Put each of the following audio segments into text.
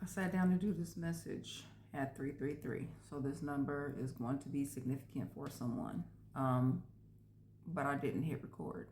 I sat down to do this message at 333. So this number is going to be significant for someone. But I didn't hit record.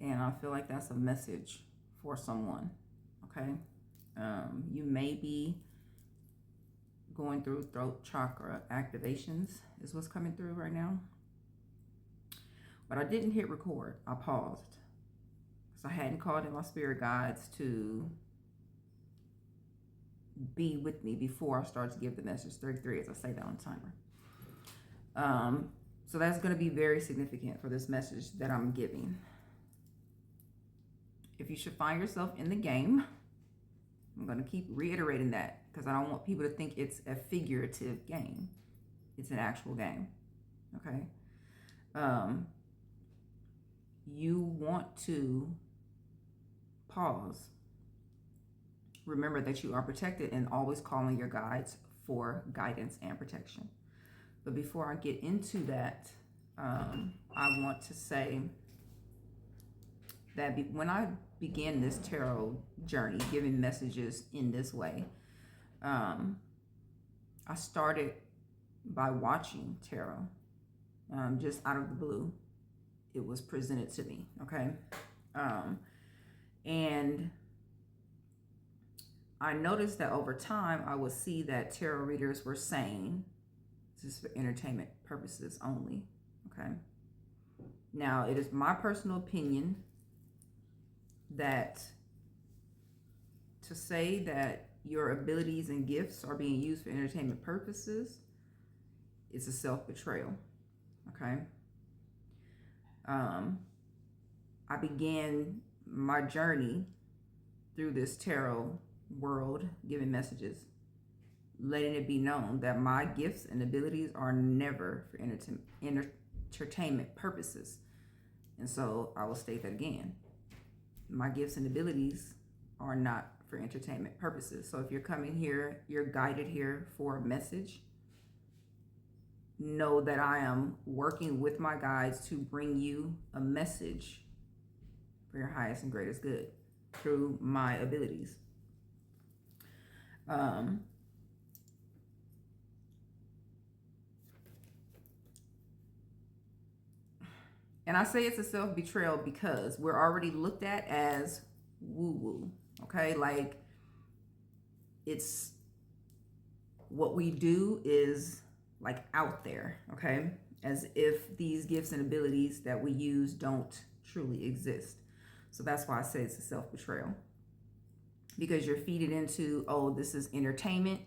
And I feel like that's a message for someone. Okay. You may be going through throat chakra activations, is what's coming through right now. But I didn't hit record. I paused. Because I hadn't called in my spirit guides to be with me before I start to give the message 33, as I say that on the timer. So that's going to be very significant for this message that I'm giving. If you should find yourself in the game, I'm going to keep reiterating that because I don't want people to think it's a figurative game. It's an actual game. Okay. You want to pause. Remember that you are protected and always calling your guides for guidance and protection. But before I get into that, I want to say that when I began this tarot journey, giving messages in this way, I started by watching tarot, just out of the blue. It was presented to me, okay? And I noticed that over time, I would see that tarot readers were saying, this is for entertainment purposes only, okay? Now, it is my personal opinion that to say that your abilities and gifts are being used for entertainment purposes is a self-betrayal, okay? I began my journey through this tarot world, giving messages, letting it be known that my gifts and abilities are never for entertainment purposes. And so I will state that again. My gifts and abilities are not for entertainment purposes. So if you're coming here, you're guided here for a message, know that I am working with my guides to bring you a message for your highest and greatest good through my abilities. And I say it's a self-betrayal because we're already looked at as woo-woo, okay? Like, it's what we do is like out there, okay? As if these gifts and abilities that we use don't truly exist. So that's why I say it's a self-betrayal. Because you're feeding into, oh, this is entertainment.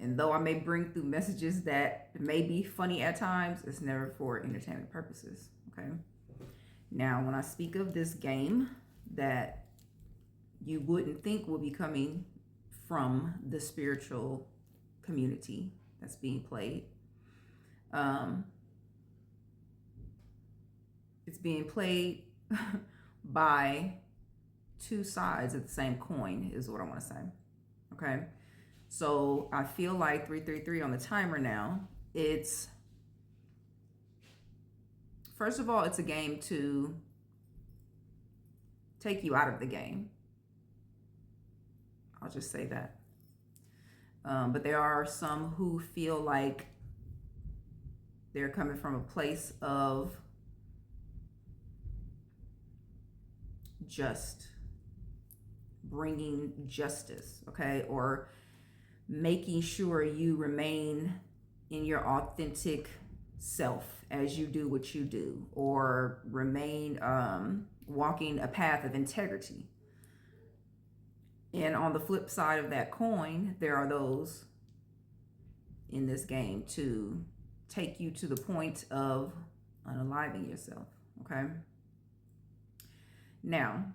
And though I may bring through messages that may be funny at times, it's never for entertainment purposes, okay? Now, when I speak of this game that you wouldn't think will be coming from the spiritual community that's being played, it's being played by two sides of the same coin is what I want to say, okay? So I feel like 333 on the timer now, it's, first of all, it's a game to take you out of the game. I'll just say that. But there are some who feel like they're coming from a place of just bringing justice, okay? Or making sure you remain in your authentic self as you do what you do, or remain walking a path of integrity. And on the flip side of that coin, there are those in this game to take you to the point of unaliving yourself, okay? Now,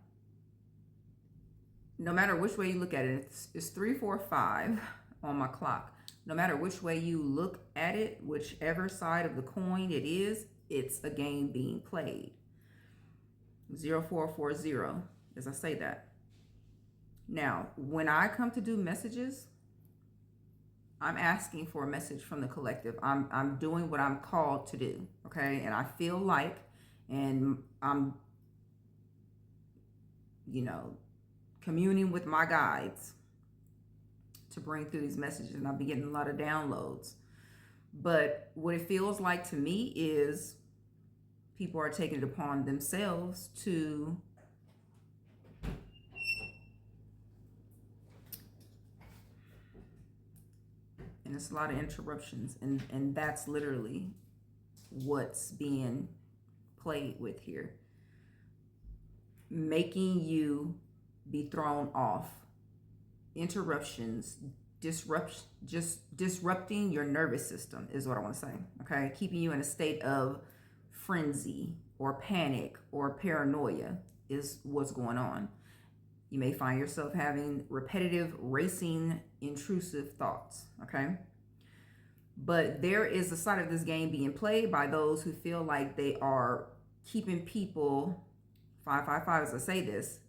no matter which way you look at it, it's 345 on my clock. No matter which way you look at it, whichever side of the coin it is, it's a game being played. 0440, as I say that. Now, when I come to do messages, I'm asking for a message from the collective. I'm doing what I'm called to do, okay? And I feel like, and I'm, communing with my guides to bring through these messages, and I've been getting a lot of downloads. But what it feels like to me is people are taking it upon themselves to and it's a lot of interruptions, and that's literally what's being played with here, making you be thrown off. Interruptions, disrupting your nervous system is what I want to say. Okay, keeping you in a state of frenzy or panic or paranoia is what's going on. You may find yourself having repetitive, racing, intrusive thoughts. Okay, but there is a side of this game being played by those who feel like they are keeping people 555 as I say this,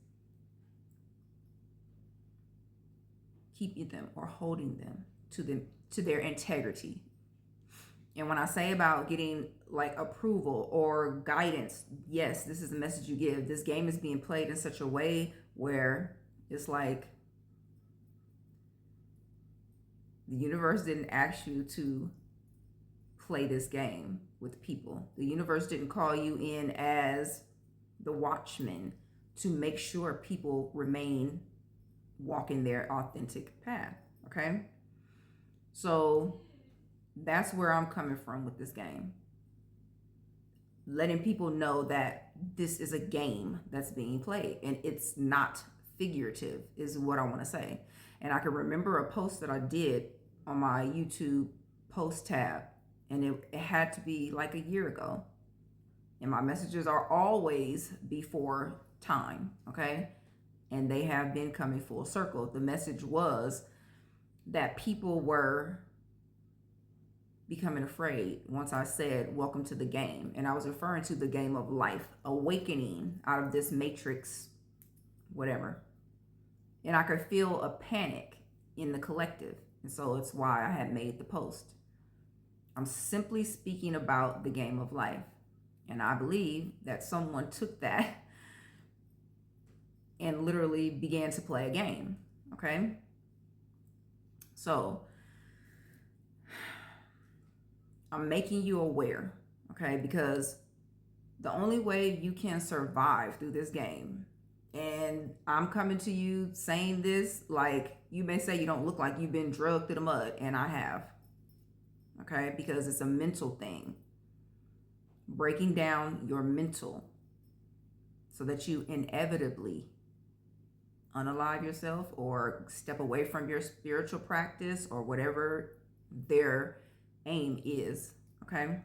keeping them or holding them to their integrity. And when I say about getting like approval or guidance, yes, this is the message you give. This game is being played in such a way where it's like the universe didn't ask you to play this game with people. The universe didn't call you in as the watchman to make sure people remain walking their authentic path. Okay, so that's where I'm coming from with this game, letting people know that this is a game that's being played and it's not figurative is what I want to say. And I can remember a post that I did on my YouTube post tab, and it had to be like a year ago, and my messages are always before time. Okay, and they have been coming full circle. The message was that people were becoming afraid once I said, welcome to the game. And I was referring to the game of life, awakening out of this matrix, whatever. And I could feel a panic in the collective. And so it's why I had made the post. I'm simply speaking about the game of life. And I believe that someone took that and literally began to play a game. Okay, so I'm making you aware, okay, because the only way you can survive through this game, and I'm coming to you saying this, like, you may say you don't look like you've been drugged through the mud, and I have, okay, because it's a mental thing, breaking down your mental so that you inevitably unalive yourself or step away from your spiritual practice or whatever their aim is. Okay,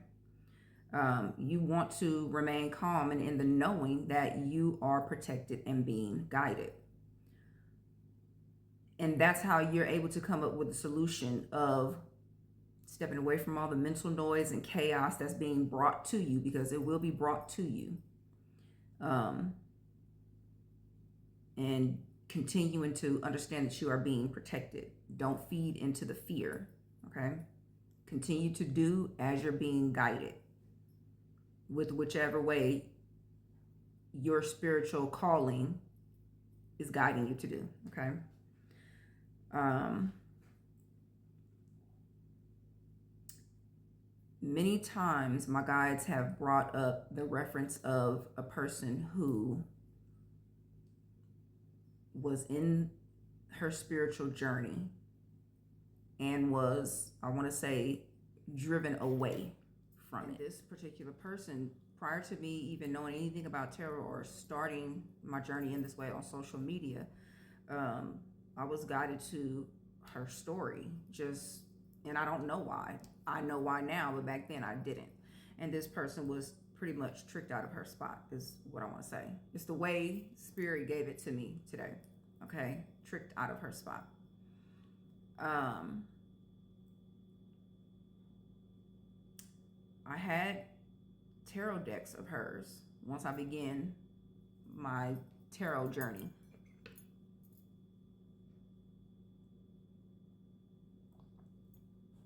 you want to remain calm and in the knowing that you are protected and being guided, and that's how you're able to come up with a solution of stepping away from all the mental noise and chaos that's being brought to you, because it will be brought to you, and continuing to understand that you are being protected. Don't feed into the fear. Okay, continue to do as you're being guided with whichever way your spiritual calling is guiding you to do. Okay, many times my guides have brought up the reference of a person who was in her spiritual journey and was, I want to say, driven away from it. This particular person, prior to me even knowing anything about tarot or starting my journey in this way on social media, I was guided to her story, and I don't know why. I know why now, but back then I didn't. And this person was pretty much tricked out of her spot, is what I want to say. It's the way Spirit gave it to me today. Okay, tricked out of her spot. I had tarot decks of hers once I began my tarot journey.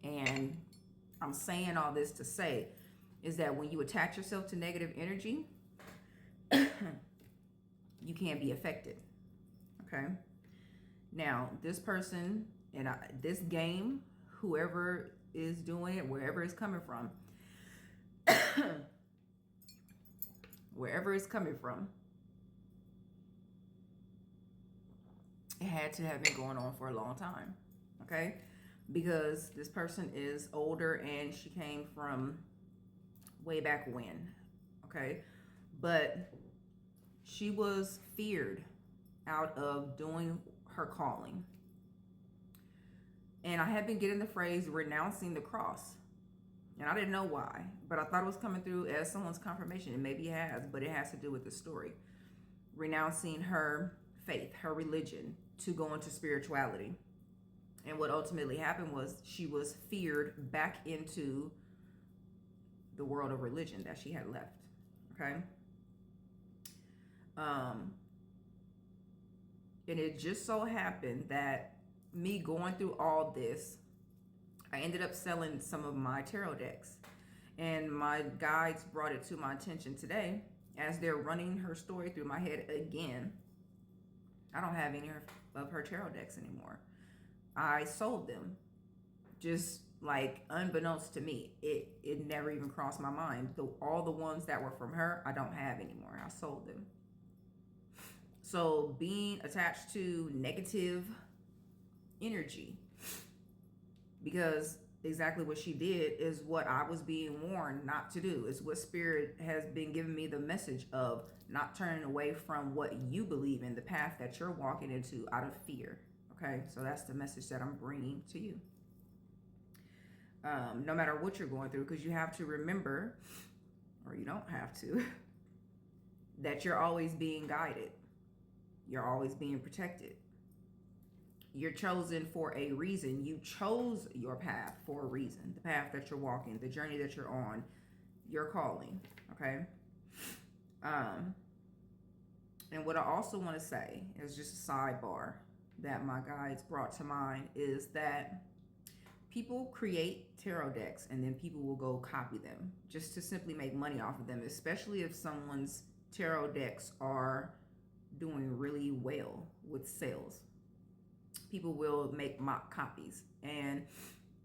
And I'm saying all this to say is that when you attach yourself to negative energy, you can be affected. Okay. Now, this person And this game, whoever is doing it, wherever it's coming from, wherever it's coming from, it had to have been going on for a long time. Okay? Because this person is older and she came from way back when. Okay? But she was feared out of doing her calling. And I had been getting the phrase renouncing the cross. And I didn't know why, but I thought it was coming through as someone's confirmation. And maybe it has, but it has to do with the story. Renouncing her faith, her religion, to go into spirituality. And what ultimately happened was she was feared back into the world of religion that she had left. Okay? And it just so happened that me going through all this, I ended up selling some of my tarot decks. And my guides brought it to my attention today as they're running her story through my head again. I don't have any of her tarot decks anymore. I sold them. Just like unbeknownst to me. It never even crossed my mind. All the ones that were from her, I don't have anymore. I sold them. So being attached to negative energy, because exactly what she did is what I was being warned not to do. It's what Spirit has been giving me the message of, not turning away from what you believe in, the path that you're walking into out of fear. Okay, so that's the message that I'm bringing to you. No matter what you're going through, because you have to remember, or you don't have to, that you're always being guided. You're always being protected. You're chosen for a reason. You chose your path for a reason. The path that you're walking, the journey that you're on, your calling. Okay? And what I also want to say is just a sidebar that my guides brought to mind is that people create tarot decks and then people will go copy them just to simply make money off of them, especially if someone's tarot decks are doing really well with sales. People will make mock copies, and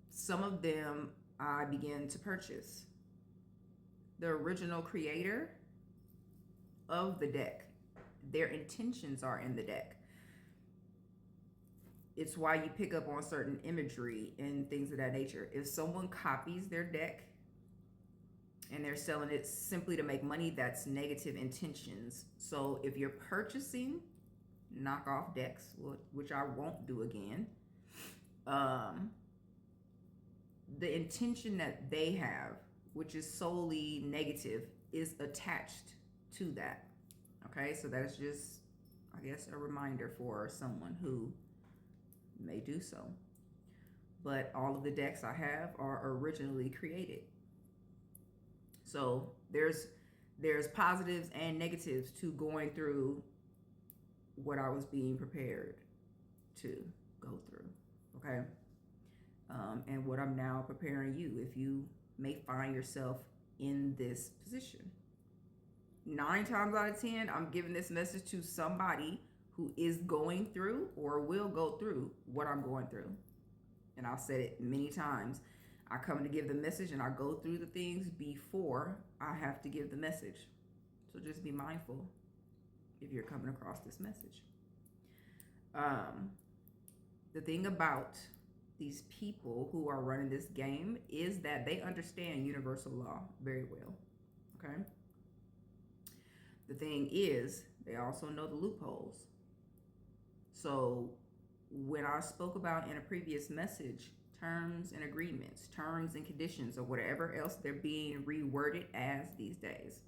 some of them I began to purchase. The original creator of the deck, their intentions are in the deck. It's why you pick up on certain imagery and things of that nature. If someone copies their deck and they're selling it simply to make money, that's negative intentions. So if you're purchasing knockoff decks, which I won't do again, the intention that they have, which is solely negative, is attached to that. Okay, so that's just, I guess, a reminder for someone who may do so. But all of the decks I have are originally created. So there's positives and negatives to going through what I was being prepared to go through. Okay. And what I'm now preparing you, if you may find yourself in this position. 9 times out of 10, I'm giving this message to somebody who is going through or will go through what I'm going through. And I've said it many times. I come to give the message and I go through the things before I have to give the message. So just be mindful if you're coming across this message. The thing about these people who are running this game is that they understand universal law very well. Okay. The thing is, they also know the loopholes. So when I spoke about in a previous message, terms and agreements, terms and conditions, or whatever else they're being reworded as these days,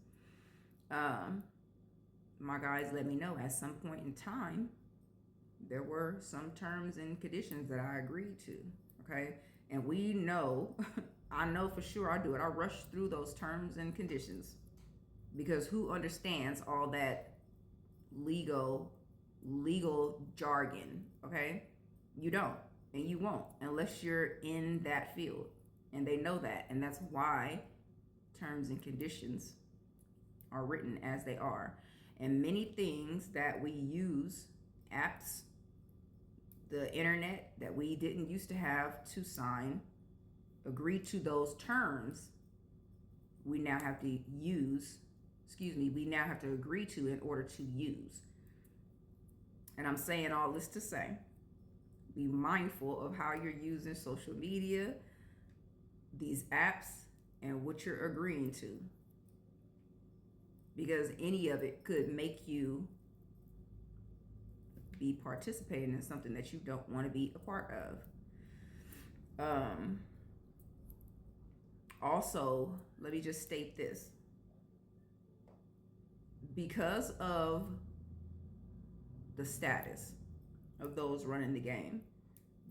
my guys let me know at some point in time, there were some terms and conditions that I agreed to. Okay. And we know, I know for sure I do it. I rush through those terms and conditions because who understands all that legal jargon? Okay. You don't, and you won't unless you're in that field, and they know that. And that's why terms and conditions are written as they are. And many things that we use, apps, the internet that we didn't used to have to agree to those terms, we now have to we now have to agree to in order to use. And I'm saying all this to say, be mindful of how you're using social media, these apps, and what you're agreeing to. Because any of it could make you be participating in something that you don't want to be a part of. Also, let me just state this. Because of the status of those running the game,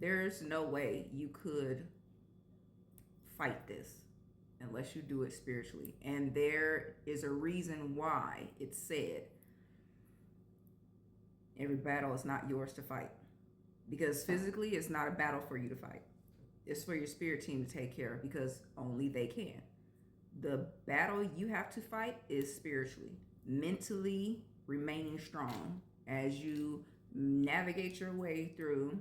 there's no way you could fight this unless you do it spiritually. And there is a reason why it's said every battle is not yours to fight. Because physically, it's not a battle for you to fight. It's for your spirit team to take care of, because only they can. The battle you have to fight is spiritually, mentally remaining strong as you navigate your way through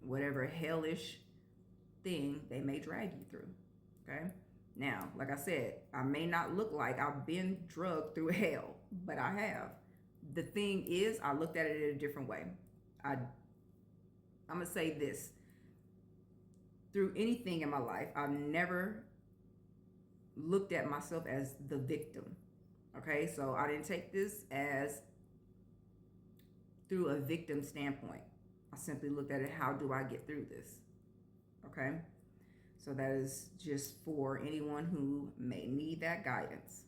whatever hellish thing they may drag you through. Okay? Now, like I said, I may not look like I've been drugged through hell, but I have. The thing is, I looked at it in a different way. I'm going to say this. Through anything in my life, I've never looked at myself as the victim. Okay? So I didn't take this as through a victim standpoint. I simply looked at it, how do I get through this? Okay? So that is just for anyone who may need that guidance.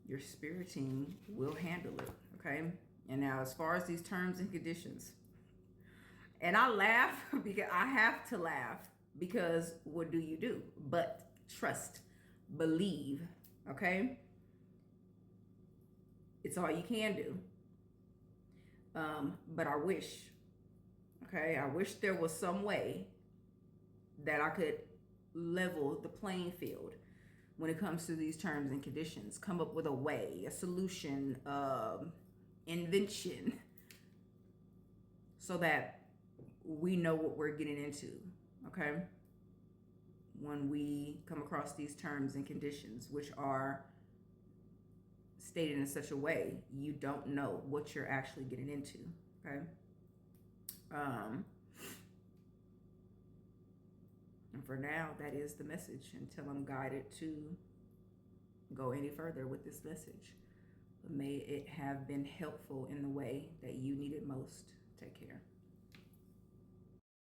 Your spirit team will handle it, okay? And now as far as these terms and conditions, and I laugh because I have to laugh, because what do you do but trust, believe, okay? It's all you can do. But I wish, okay, I wish there was some way that I could level the playing field when it comes to these terms and conditions. Come up with a way, a solution, invention, so that we know what we're getting into, okay? When we come across these terms and conditions, which are stated in such a way you don't know what you're actually getting into, okay? And for now, that is the message until I'm guided to go any further with this message. But may it have been helpful in the way that you need it most. Take care.